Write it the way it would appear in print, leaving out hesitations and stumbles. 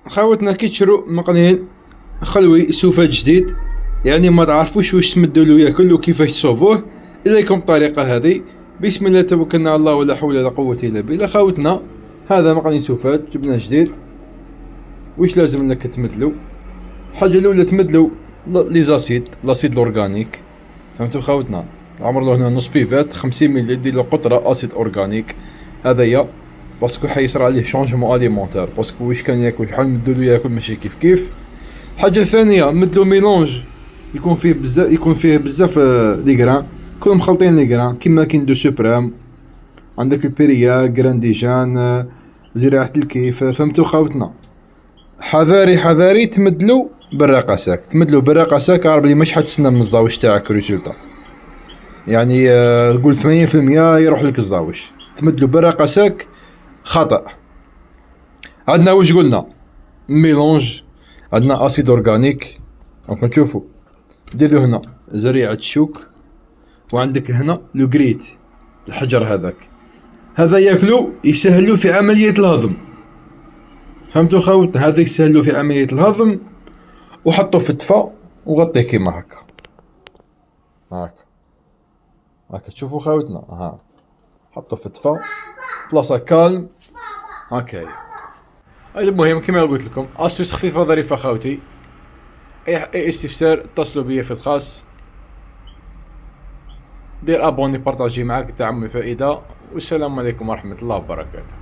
خاوتنا كي تشرو مقنين خلوي سوفات جديد، يعني ما تعرفوش واش تمدولو ياكل وكيفاش تصوفوه. اليكم الطريقه هذه. بسم الله توكلنا على الله ولا حول ولا قوه الا بالله. خاوتنا هذا مقنين سوفات جبناه جديد. واش لازم لك تمدلو؟ الحاجه الاولى تمدلو لي زاسيد، لاسيد الاورغانيك. فهمتوا خاوتنا؟ عمر له هنا نص بيفات 50 ملي، ديرلو قطره اسيد اورغانيك هذايا، باسكو حيصرى عليه شونجمون اليمونتير، باسكو واش كان ياكل شحال نمدولو ياكل ماشي كيف كيف. الحاجه الثانيه مدلو ميلونج يكون فيه بزاف لي غران، كلهم مخلطين لي غران، كيما كاين دو سوبرام، عندك البيريا، غرانديجان، زراعة الكيف. فهمتوا خاوتنا؟ حذاري تمدلو بالرقه ساك، تمدلو بالرقه ساك، عارف بلي مش حتسنى من الزاوج تاعك ريزولتا، يعني قول 80% يروح لك الزاوج. تمدلو بالرقه ساك خطأ. عندنا واش قلنا؟ ميلونج، عندنا اسيد اورغانيك، راكم تشوفوا. ديرلو هنا زريعة الشوك، وعندك هنا لو غريت، الحجر هذا ياكلو يسهلو في عملية الهضم. فهمتوا خاوتنا؟ هذا يسهلو في عملية الهضم. وحطوه في الدفا وغطيه كيما هاكا تشوفوا خاوتنا. ها حطوه في الدفا بلاصة كالم هاكايا. المهم كما قلت لكم، اسوس خفيفة ظريفة خاوتي. اي استفسار اتصلوا بيا في الخاص. دير ابوني بارطاجي معاك، دعم فائدة. والسلام عليكم ورحمة الله وبركاته.